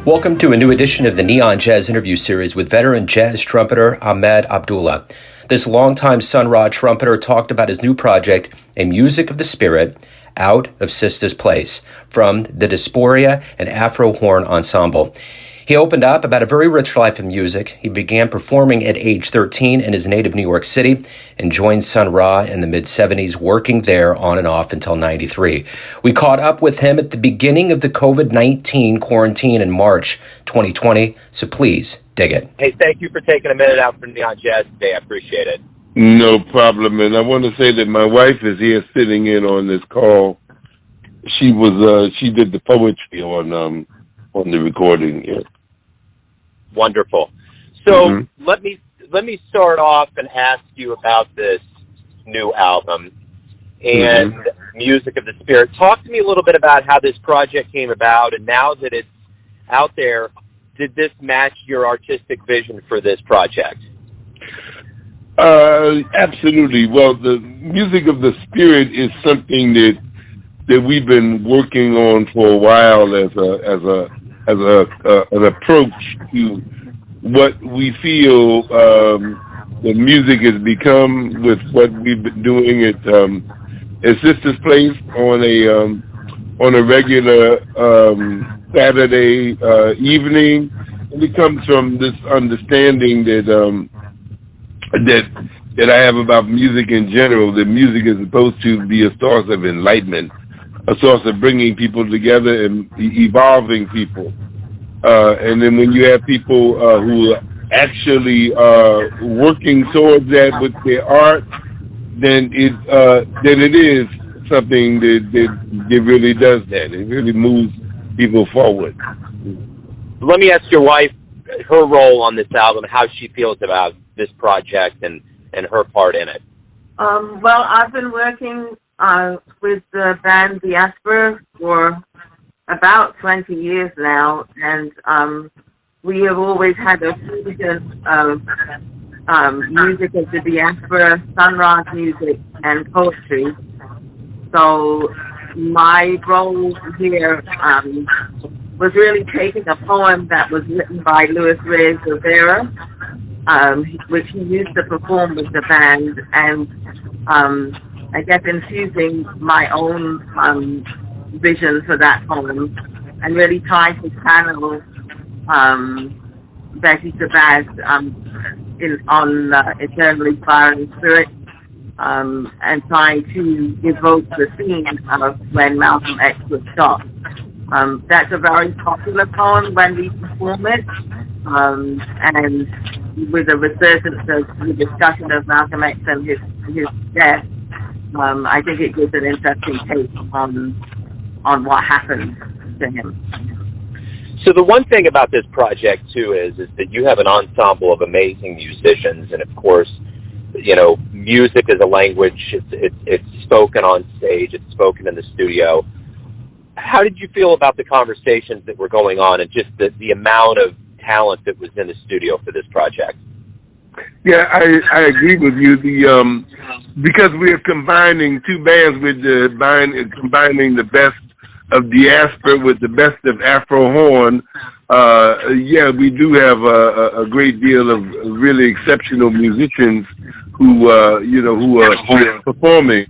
Welcome to a new edition of the Neon Jazz interview series with veteran jazz trumpeter Ahmed Abdullah. This longtime Sun Ra Trumpeter talked about his new project, A Music of the Spirit, out of Sistas Place, from the Diaspora Afro Horn ensemble. He opened up about a very rich life of music. He began performing at age 13 in his native New York City and joined Sun Ra in the mid-70s, working there on and off until 93. We caught up with him at the beginning of the COVID-19 quarantine in March 2020, so please dig it. Hey, thank you for taking a minute out for Neon Jazz today. I appreciate it. No problem. And I want to say that my wife is here sitting in on this call. She did the poetry on the recording. Yeah. Wonderful. So let me start off and ask you about this new album and Music of the Spirit. Talk to me a little bit about how this project came about, and now that it's out there, did this match your artistic vision for this project? Absolutely. Well, the Music of the Spirit is something that we've been working on for a while as an approach to what we feel the music has become with what we've been doing at Sistas Place on a regular Saturday evening. And it comes from this understanding that I have about music in general. That music is supposed to be a source of enlightenment, a source of bringing people together and evolving people. And then when you have people who actually are working towards that with their art, then it is something that really does that. It really moves people forward. Let me ask your wife her role on this album, how she feels about this project and her part in it. Well, I've been working with the band Diaspora for about 20 years now, and we have always had a fusion of music of the Diaspora, Sun Ra's music, and poetry. So my role here was really taking a poem that was written by Luis Reyes Rivera, which he used to perform with the band, and I guess infusing my own vision for that poem, and really trying to channel Betty Sabaz on Eternally Firing Spirit, and trying to evoke the scene of when Malcolm X was shot. That's a very popular poem when we perform it, and with a resurgence of the discussion of Malcolm X and his death, I think it gives an interesting take on what happened to him. So the one thing about this project, too, is that you have an ensemble of amazing musicians, and, of course, you know, music is a language. It's spoken on stage. It's spoken in the studio. How did you feel about the conversations that were going on and just the amount of talent that was in the studio for this project? Yeah, I agree with you. Because we're combining two bands, we're combining the best of Diaspora with the best of Afro Horn. Yeah, we do have a great deal of really exceptional musicians who are performing.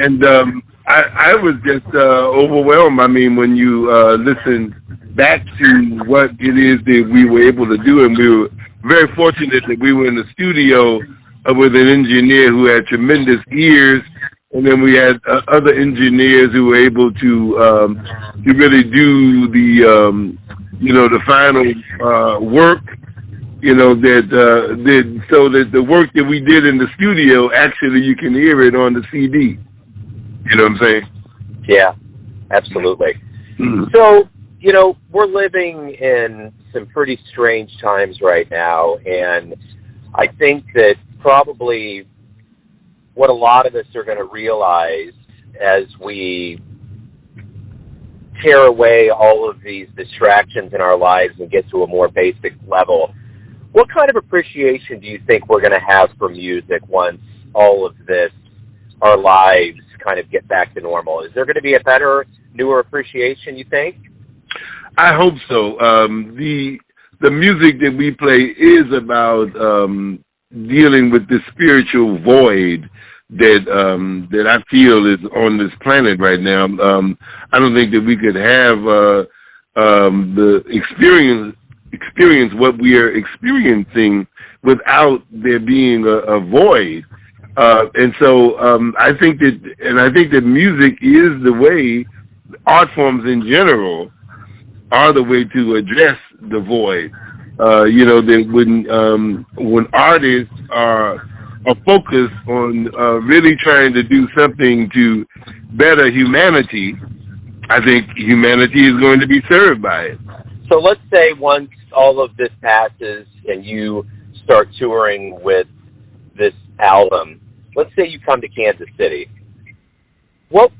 And I was just overwhelmed. I mean, when you listen back to what it is that we were able to do, and we were very fortunate that we were in the studio with an engineer who had tremendous ears, and then we had other engineers who were able to really do the final work. So that the work that we did in the studio, actually you can hear it on the CD. You know what I'm saying? Yeah, absolutely. Mm-hmm. So, we're living in some pretty strange times right now, and I think that probably what a lot of us are going to realize as we tear away all of these distractions in our lives and get to a more basic level, what kind of appreciation do you think we're going to have for music once all of this, our lives, kind of get back to normal? Is there going to be a better, newer appreciation, you think? I hope so. The music that we play is about dealing with the spiritual void that I feel is on this planet right now. I don't think that we could have the experience what we are experiencing without there being a void. And so I think that music is the way, art forms in general are the way to address the void. That when artists are focused on really trying to do something to better humanity, I think humanity is going to be served by it. So let's say once all of this passes and you start touring with this album, let's say you come to Kansas City. What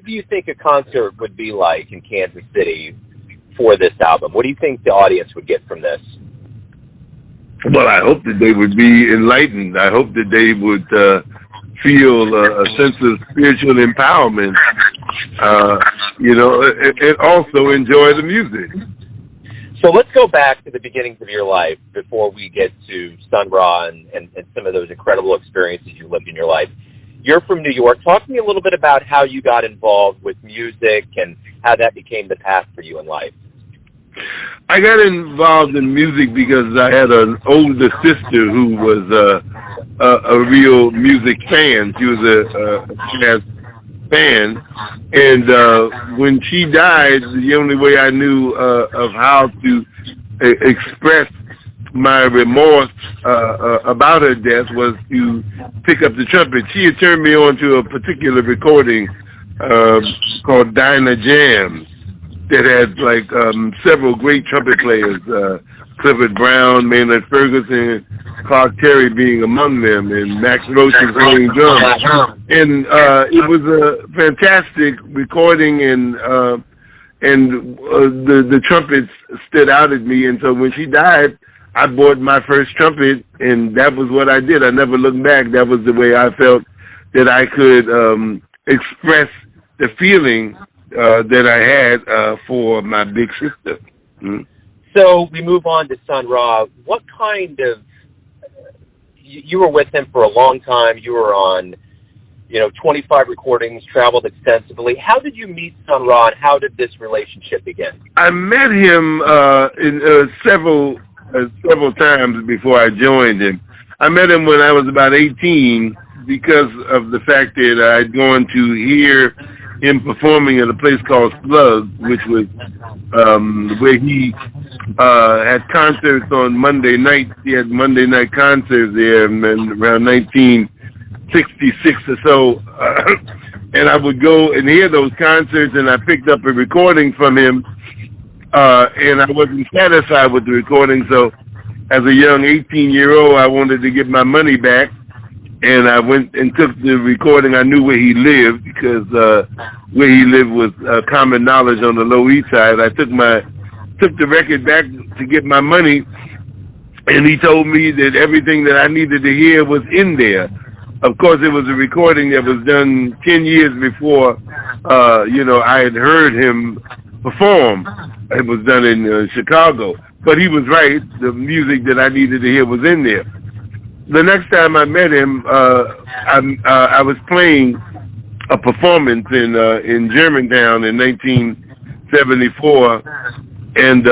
do you think a concert would be like in Kansas City for this album? What do you think the audience would get from this? Well, I hope that they would be enlightened. I hope that they would feel a sense of spiritual empowerment, and also enjoy the music. So let's go back to the beginnings of your life before we get to Sun Ra and some of those incredible experiences you lived in your life. You're from New York. Talk to me a little bit about how you got involved with music and how that became the path for you in life. I got involved in music because I had an older sister who was a real music fan. She was a jazz fan. And when she died, the only way I knew of how to express my remorse about her death was to pick up the trumpet. She had turned me on to a particular recording called Dinah Jams that had several great trumpet players, Clifford Brown, Maynard Ferguson, Clark Terry being among them, and Max Roach playing drums. And it was a fantastic recording, and the trumpets stood out at me. And so when she died, I bought my first trumpet, and that was what I did. I never looked back. That was the way I felt that I could express the feeling that I had for my big sister. Mm-hmm. So we move on to Sun Ra. What kind of, you were with him for a long time. You were on, 25 recordings, traveled extensively. How did you meet Sun Ra, and how did this relationship begin? I met him in several times before I joined him. I met him when I was about 18 because of the fact that I'd gone to hear him performing at a place called Slug, which was where he had concerts on Monday nights. He had Monday night concerts there around 1966 or so. And I would go and hear those concerts, and I picked up a recording from him, and I wasn't satisfied with the recording, so as a young 18-year-old, I wanted to get my money back. And I went and took the recording. I knew where he lived because where he lived was common knowledge on the Lower East Side. I took the record back to get my money, and he told me that everything that I needed to hear was in there. Of course, it was a recording that was done 10 years before, I had heard him perform. It was done in Chicago. But he was right. The music that I needed to hear was in there. The next time I met him, I was playing a performance in Germantown in 1974, and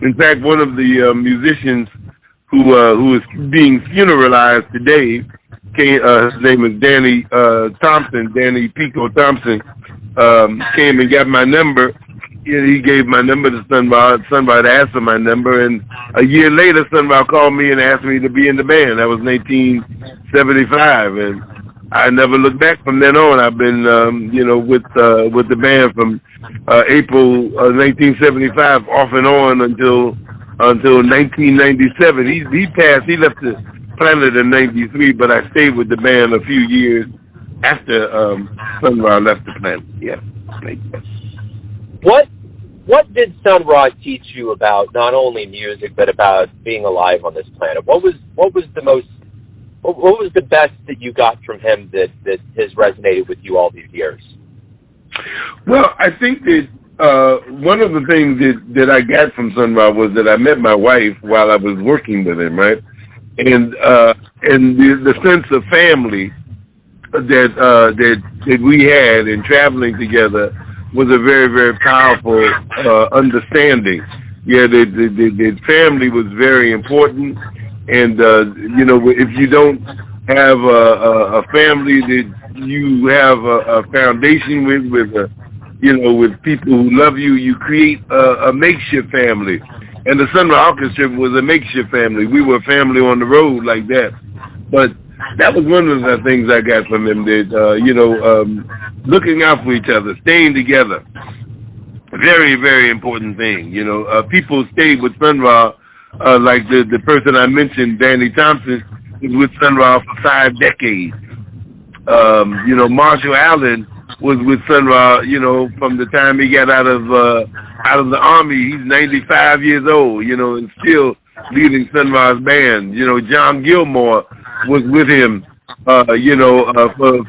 in fact, one of the musicians who is being funeralized today, his name is Danny Pico Thompson, came and got my number. He gave my number to Sun Ra. Sun Ra asked for my number, and a year later, Sun Ra called me and asked me to be in the band. That was 1975, and I never looked back from then on. I've been, with the band from April 1975 off and on until 1997. He passed. He left the planet in '93, but I stayed with the band a few years after Sun Ra left the planet. Yeah. What did Sun Ra teach you about not only music but about being alive on this planet? What was the best that you got from him that has resonated with you all these years? Well, I think that one of the things that I got from Sun Ra was that I met my wife while I was working with him, right? And the sense of family that we had in traveling together was a very, very powerful understanding. Yeah, the family was very important, and you know, if you don't have a family that you have a foundation with you know, with people who love you, you create a makeshift family. And the Sun Ra Arkestra was a makeshift family. We were a family on the road like that. But that was one of the things I got from him, that, you know, looking out for each other, staying together. Very, very important thing. You know, people stayed with Sun Ra, like the person I mentioned, Danny Thompson, was with Sun Ra for 5 decades. You know, Marshall Allen was with Sun Ra, you know, from the time he got out of the Army. He's 95 years old, you know, and still leading Sun Ra's band. You know, John Gilmore was with him, you know,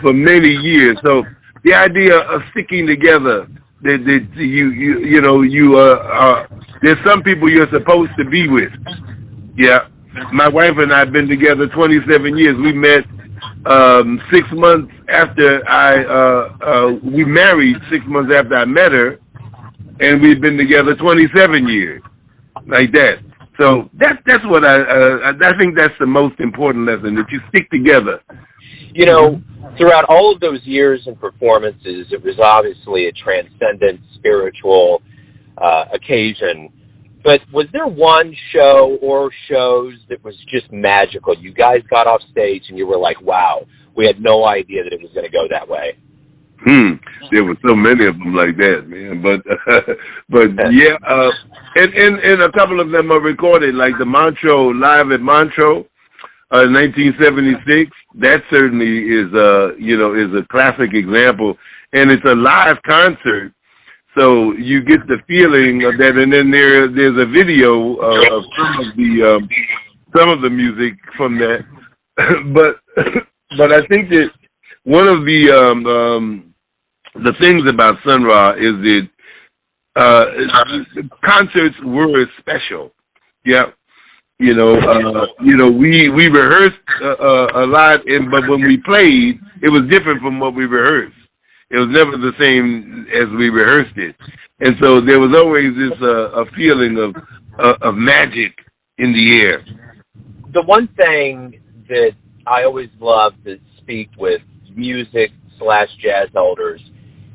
for many years. So the idea of sticking together, that you know, there's some people you're supposed to be with. Yeah. My wife and I have been together 27 years. We met 6 months after we married 6 months after I met her, and we've been together 27 years, like that. So that's what I think that's the most important lesson, that you stick together. You know, throughout all of those years and performances, it was obviously a transcendent spiritual occasion. But was there one show or shows that was just magical? You guys got off stage and you were like, wow, we had no idea that it was going to go that way. There were so many of them like that, man. But yeah, and a couple of them are recorded, like the Montreux, live at Montreux, 1976. That certainly is you know, is a classic example, and it's a live concert. So you get the feeling of that, and then there's a video of some of the music from that. but I think that one of the things about Sun Ra is that concerts were special. Yeah, you know, we rehearsed a lot, but when we played, it was different from what we rehearsed. It was never the same as we rehearsed it. And so there was always this a feeling of magic in the air. The one thing that I always love to speak with music/jazz elders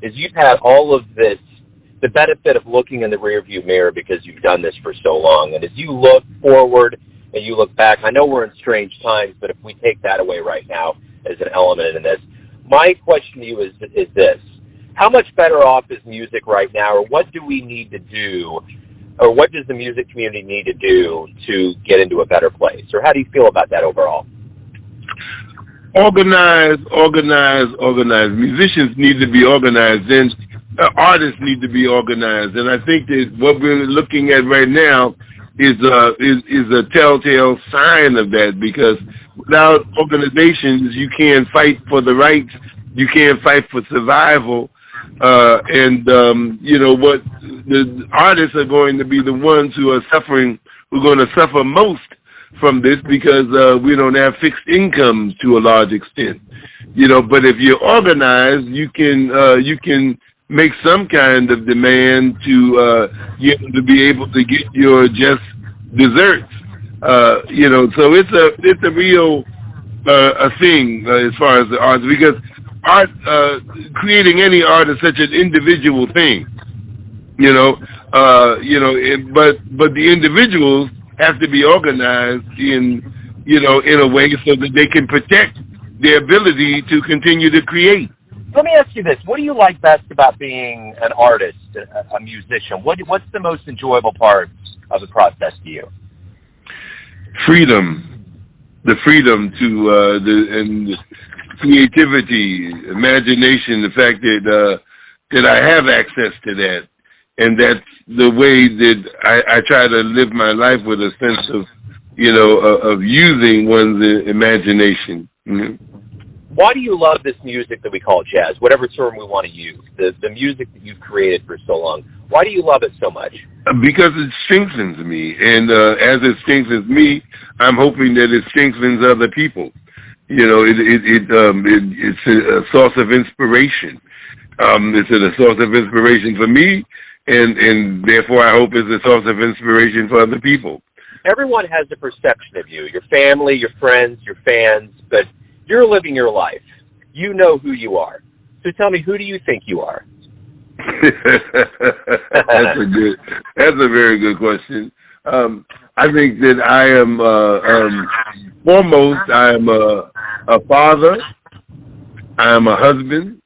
is you've had all of this, the benefit of looking in the rearview mirror because you've done this for so long. And as you look forward and you look back, I know we're in strange times, but if we take that away right now as an element in this, my question to you is this: how much better off is music right now, or what do we need to do, or what does the music community need to do to get into a better place? Or how do you feel about that overall? Organize. Musicians need to be organized, and artists need to be organized. And I think that what we're looking at right now is a telltale sign of that, because without organizations, you can't fight for the rights, you can't fight for survival, and you know what, the artists are going to be the ones who are going to suffer most from this, because we don't have fixed incomes to a large extent, you know. But if you're organized, you can make some kind of demand to be able to get your just desserts. You know, so it's a real a thing as far as the arts, because art, creating any art is such an individual thing. You know, but the individuals have to be organized in a way so that they can protect their ability to continue to create. Let me ask you this: what do you like best about being an artist, a musician? What's the most enjoyable part of the process to you? Freedom, the freedom to and creativity, imagination. The fact that I have access to that, and that's the way that I try to live my life, with a sense of, of using one's imagination. Mm-hmm. Why do you love this music that we call jazz, whatever term we want to use, the music that you've created for so long? Why do you love it so much? Because it strengthens me, and as it strengthens me, I'm hoping that it strengthens other people. You know, it's a source of inspiration. It's a source of inspiration for me, and therefore I hope it's a source of inspiration for other people. Everyone has a perception of you, your family, your friends, your fans, but you're living your life. You know who you are. So tell me, who do you think you are? That's a very good question. I think that I am foremost. I am a father. I am a husband.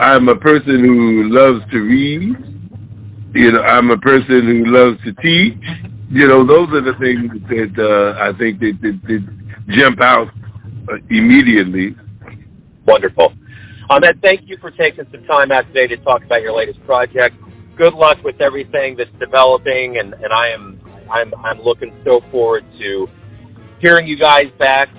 I'm a person who loves to read. You know, I'm a person who loves to teach. You know, those are the things that I think that jump out immediately. Wonderful. Ahmed, thank you for taking some time out today to talk about your latest project. Good luck with everything that's developing, and I'm looking so forward to hearing you guys back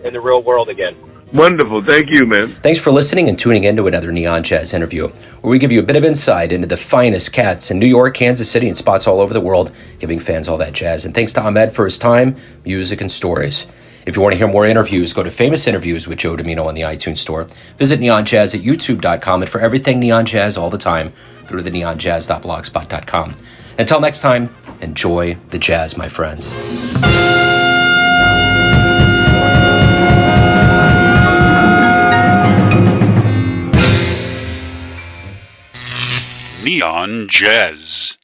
in the real world again. Wonderful. Thank you, man. Thanks for listening and tuning in to another Neon Jazz interview, where we give you a bit of insight into the finest cats in New York, Kansas City, and spots all over the world, giving fans all that jazz. And thanks to Ahmed for his time, music, and stories. If you want to hear more interviews, go to Famous Interviews with Joe Domino on the iTunes Store. Visit neonjazz at youtube.com, and for everything Neon Jazz all the time, go to the neonjazz.blogspot.com. Until next time, enjoy the jazz, my friends. Neon Jazz.